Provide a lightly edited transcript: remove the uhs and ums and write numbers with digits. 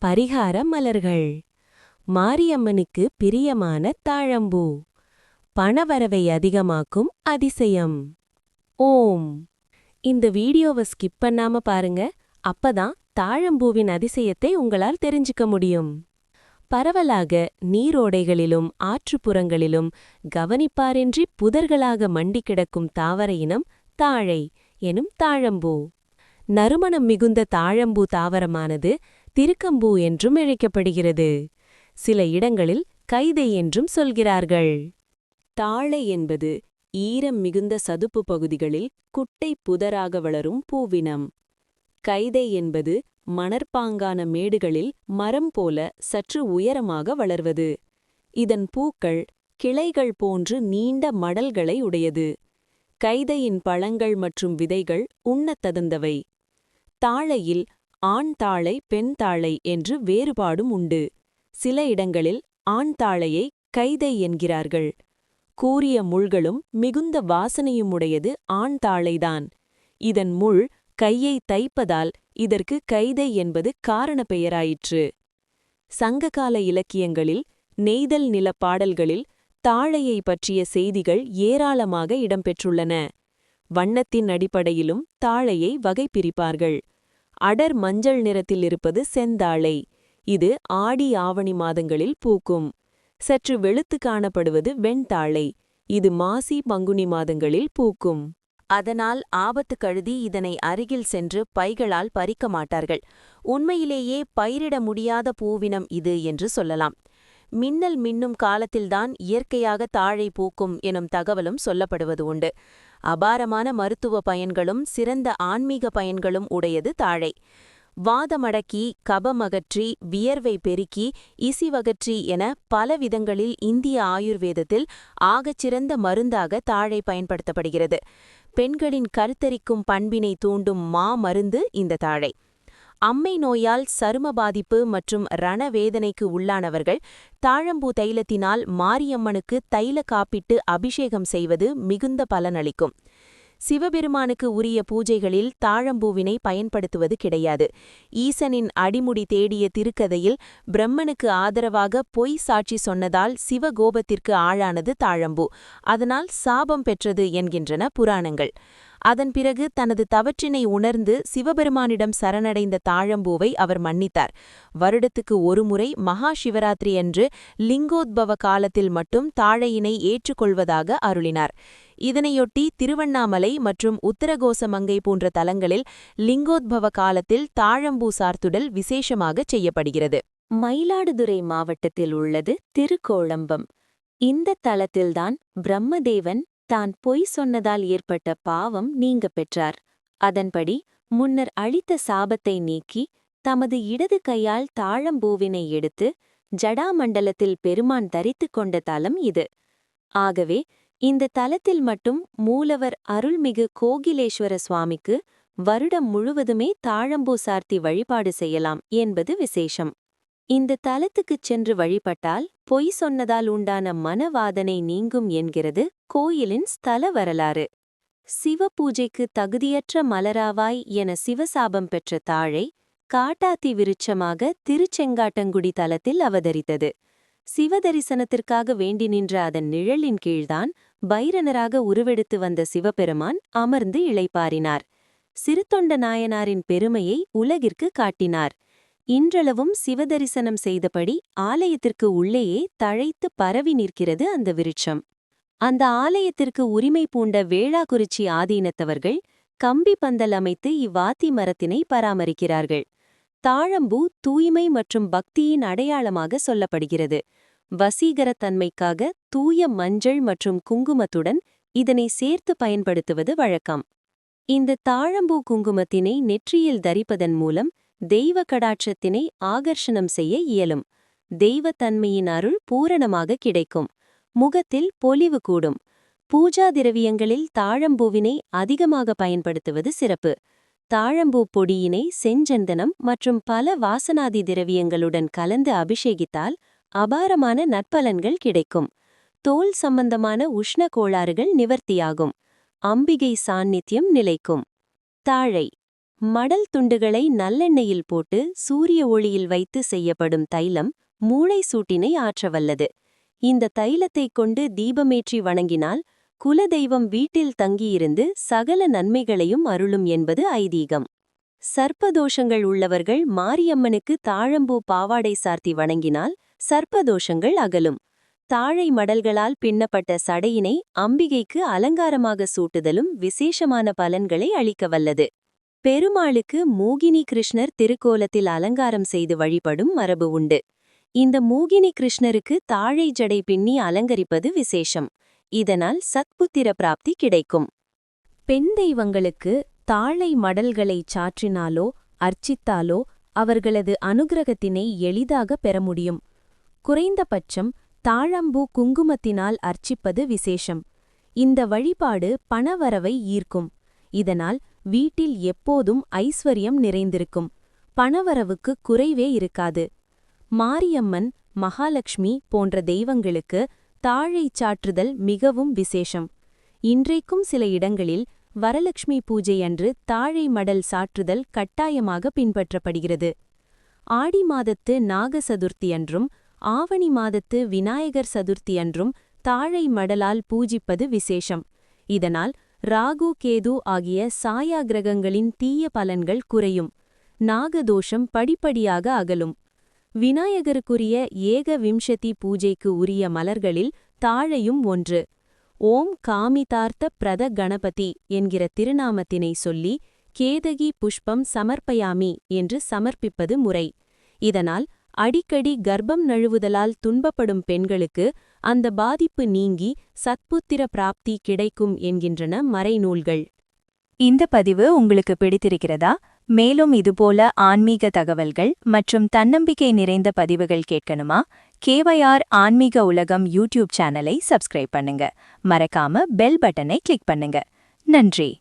பரிகார மலர்கள். மாரியம்மனுக்கு பிரியமான தாழம்பூ. பணவரவை அதிகமாக்கும் அதிசயம். ஓம். இந்த வீடியோவை ஸ்கிப் பண்ணாம பாருங்க, அப்பதான் தாழம்பூவின் அதிசயத்தை உங்களால் தெரிஞ்சுக்க முடியும். பரவலாக நீரோடைகளிலும் ஆற்றுப்புறங்களிலும் கவனிப்பாரின்றி புதர்களாக மண்டி கிடக்கும் தாவர இனம் தாழை எனும் தாழம்பூ. நறுமணம் மிகுந்த தாழம்பூ தாவரமானது திருக்கம்பூ என்றும் அழைக்கப்படுகிறது. சில இடங்களில் கைதை என்றும் சொல்கிறார்கள். தாழை என்பது ஈரம் மிகுந்த சதுப்பு பகுதிகளில் குட்டை புதராக வளரும் பூவினம். கைதை என்பது மணற்பாங்கான மேடுகளில் மரம் போல சற்று உயரமாக வளர்வது. இதன் பூக்கள் கிளைகள் போன்று நீண்ட மடல்களை உடையது. கைதையின் பழங்கள் மற்றும் விதைகள் உண்ணத்தகுந்தவை. தாழையில் ஆண் தாழை பெண் தாழை என்று வேறுபாடும் உண்டு. சில இடங்களில் ஆண் தாழையை கைதை என்கிறார்கள். கூரிய முள்களும் மிகுந்த வாசனையும் உடையது ஆண் தாழைதான். இதன் முள் கையை தைப்பதால் இதற்கு கைதை என்பது காரண பெயராயிற்று. சங்ககால இலக்கியங்களில் நெய்தல் நில பாடல்களில் தாழையை பற்றிய செய்திகள் ஏராளமாக இடம்பெற்றுள்ளன. வண்ணத்தின் அடிப்படையிலும் தாழையை வகை பிரிப்பார்கள். அடர் மஞ்சள் நிறத்தில் இருப்பது செந்தாழை. இது ஆடி ஆவணி மாதங்களில் பூக்கும். சற்று வெளுத்து காணப்படுவது வெண்தாழை. இது மாசி பங்குனி மாதங்களில் பூக்கும். அதனால் ஆபத்து கருதி இதனை அருகில் சென்று பைகளால் பறிக்க மாட்டார்கள். உண்மையிலேயே பயிரிட முடியாத பூவினம் இது என்று சொல்லலாம். மின்னல் மின்னும் காலத்தில்தான் இயற்கையாக தாழை பூக்கும் எனும் தகவலும் சொல்லப்படுவது உண்டு. அபாரமான மருத்துவ பயன்களும் சிறந்த ஆன்மீக பயன்களும் உடையது தாழை. வாதமடக்கி, கபமகற்றி, வியர்வை பெருக்கி, இசிவகற்றி என பல விதங்களில் இந்திய ஆயுர்வேதத்தில் ஆகச்சிறந்த மருந்தாக தாழை பயன்படுத்தப்படுகிறது. பெண்களின் கருத்தரிக்கும் பண்பினை தூண்டும் மருந்து இந்த தாழை. அம்மை நோயால் சரும பாதிப்பு மற்றும் ரணவேதனைக்கு உள்ளானவர்கள் தாழம்பூ தைலத்தினால் மாரியம்மனுக்கு தைல காப்பிட்டு அபிஷேகம் செய்வது மிகுந்த பலனளிக்கும். சிவபெருமானுக்கு உரிய பூஜைகளில் தாழம்பூவினை பயன்படுத்துவது கிடையாது. ஈசனின் அடிமுடி தேடிய திருக்கதையில் பிரம்மனுக்கு ஆதரவாக பொய் சாட்சி சொன்னதால் சிவகோபத்திற்கு ஆளானது தாழம்பூ. அதனால் சாபம் பெற்றது என்கின்றன புராணங்கள். அதன் பிறகு தனது தவற்றினை உணர்ந்து சிவபெருமானிடம் சரணடைந்த தாழம்பூவை அவர் மன்னித்தார். வருடத்துக்கு ஒருமுறை மகா சிவராத்திரி அன்று லிங்கோத்பவ காலத்தில் மட்டும் தாழையினை ஏற்றுக்கொள்வதாக அருளினார். இதனையொட்டி திருவண்ணாமலை மற்றும் உத்தரகோசமங்கை போன்ற தலங்களில் லிங்கோத்பவ காலத்தில் தாழம்பூ சார்த்துடல் விசேஷமாகச் செய்யப்படுகிறது. மயிலாடுதுறை மாவட்டத்தில் உள்ளது திருக்கோளம்பம். இந்த தலத்தில்தான் பிரம்மதேவன் தான் பொய் சொன்னதால் ஏற்பட்ட பாவம் நீங்க பெற்றார். அதன்படி முன்னர் அளித்த சாபத்தை நீக்கி தமது இடது கையால் தாழம்பூவினை எடுத்து ஜடாமண்டலத்தில் பெருமான் தரித்து கொண்ட தலம் இது. ஆகவே இந்த தலத்தில் மட்டும் மூலவர் அருள்மிகு கோகிலேஸ்வர சுவாமிக்கு வருடம் முழுவதுமே தாழம்பூ சார்த்தி வழிபாடு செய்யலாம் என்பது விசேஷம். இந்த தலத்துக்குச் சென்று வழிபட்டால் பொய் சொன்னதால் உண்டான மனவாதனை நீங்கும் என்கிறது கோயிலின் ஸ்தல வரலாறு. சிவ பூஜைக்கு தகுதியற்ற மலராவாய் என சிவசாபம் பெற்ற தாழை காட்டாத்தி விருட்சமாக திருச்செங்காட்டங்குடி தலத்தில் அவதரித்தது. சிவதரிசனத்திற்காக வேண்டி நின்ற அதன் நிழலின் கீழ்தான் பைரனராக உருவெடுத்து வந்த சிவபெருமான் அமர்ந்து இளைப்பாறினார். சிறுத்தொண்ட நாயனாரின் பெருமையை உலகிற்கு காட்டினார். இன்றளவும் சிவதரிசனம் செய்தபடி ஆலயத்திற்கு உள்ளேயே தழைத்து பரவி நிற்கிறது அந்த விருட்சம். அந்த ஆலயத்திற்கு உரிமை பூண்ட வேளாக்குறிச்சி ஆதீனத்தவர்கள் கம்பி பந்தல் அமைத்து இவ்வாத்தி மரத்தினை பராமரிக்கிறார்கள். தாழம்பூ தூய்மை மற்றும் பக்தியின் அடையாளமாக சொல்லப்படுகிறது. வசீகரத்தன்மைக்காக தூய மஞ்சள் மற்றும் குங்குமத்துடன் இதனை சேர்த்து பயன்படுத்துவது வழக்கம். இந்த தாழம்பூ குங்குமத்தினை நெற்றியில் தரிப்பதன் மூலம் தெய்வ கடாட்சத்தினை ஆகர்ஷணம் செய்ய இயலும். தெய்வத்தன்மையின் அருள் பூரணமாக கிடைக்கும். முகத்தில் பொலிவு கூடும். பூஜா திரவியங்களில் தாழம்பூவினை அதிகமாக பயன்படுத்துவது சிறப்பு. தாழம்பூ பொடியினை செஞ்சந்தனம் மற்றும் பல வாசனாதி திரவியங்களுடன் கலந்து அபிஷேகித்தால் அபாரமான நற்பலன்கள் கிடைக்கும். தோல் சம்பந்தமான உஷ்ண கோளாறுகள் நிவர்த்தியாகும். அம்பிகை சாநித்தியம் நிலைக்கும். தாழை மடல் துண்டுகளை நல்லெண்ணெயில் போட்டு சூரிய ஒளியில் வைத்து செய்யப்படும் தைலம் மூளை சூட்டினை ஆற்றவல்லது. இந்த தைலத்தைக் கொண்டு தீபமேற்றி வணங்கினால் குலதெய்வம் வீட்டில் தங்கியிருந்து சகல நன்மைகளையும் அருளும் என்பது ஐதீகம். சர்ப்பதோஷங்கள் உள்ளவர்கள் மாரியம்மனுக்கு தாழம்பூ பாவாடை சார்த்தி வணங்கினால் சர்ப்பதோஷங்கள் அகலும். தாழை மடல்களால் பின்னப்பட்ட சடையினை அம்பிகைக்கு அலங்காரமாக சூட்டுதலும் விசேஷமான பலன்களை அளிக்கவல்லது. பெருமாளுக்கு மூகினி கிருஷ்ணர் திருக்கோலத்தில் அலங்காரம் செய்து வழிபடும் மரபு உண்டு. இந்த மூகினி கிருஷ்ணருக்கு தாழை ஜடை பின்னி அலங்கரிப்பது விசேஷம். இதனால் சத்புத்திர பிராப்தி கிடைக்கும். பெண் தெய்வங்களுக்கு தாழை மடல்களைச் சாற்றினாலோ அர்ச்சித்தாலோ அவர்களது அனுக்கிரகத்தினை எளிதாக பெற முடியும். குறைந்தபட்சம் தாழம்பூ குங்குமத்தினால் அர்ச்சிப்பது விசேஷம். இந்த வழிபாடு பணவரவை ஈர்க்கும். இதனால் வீட்டில் எப்போதும் ஐஸ்வர்யம் நிறைந்திருக்கும். பணவரவுக்கு குறைவே இருக்காது. மாரியம்மன், மகாலட்சுமி போன்ற தெய்வங்களுக்கு தாழைச் சாற்றுதல் மிகவும் விசேஷம். இன்றைக்கும் சில இடங்களில் வரலட்சுமி பூஜை அன்று தாழை மடல் சாற்றுதல் கட்டாயமாக பின்பற்றப்படுகிறது. ஆடி மாதத்து நாக சதுர்த்தி அன்றும் ஆவணி மாதத்து விநாயகர் சதுர்த்தி அன்றும் தாழை மடலால் பூஜிப்பது விசேஷம். இதனால் ராகு கேது ஆகிய சாயா கிரகங்களின் தீய பலன்கள் குறையும். நாகதோஷம் படிப்படியாக அகலும். விநாயகருக்குரிய ஏக விம்சதி பூஜைக்கு உரிய மலர்களில் தாழையும் ஒன்று. ஓம் காமிதார்த்த பிரத கணபதி என்கிற திருநாமத்தினை சொல்லி கேதகி புஷ்பம் சமர்ப்பயாமி என்று சமர்ப்பிப்பது முறை. இதனால் அடிக்கடி கர்ப்பம் நழுவுதலால் துன்பப்படும் பெண்களுக்கு அந்த பாதிப்பு நீங்கி சத்புத்திர பிராப்தி கிடைக்கும் என்கின்றன மறைநூல்கள். இந்த பதிவு உங்களுக்கு பிடித்திருக்கிறதா? மேலும் இதுபோல ஆன்மீக தகவல்கள் மற்றும் தன்னம்பிக்கை நிறைந்த பதிவுகள் கேட்கணுமா? KYR ஆன்மீக உலகம் யூடியூப் சேனலை சப்ஸ்கிரைப் பண்ணுங்க. மறக்காம பெல் பட்டனை கிளிக் பண்ணுங்க. நன்றி.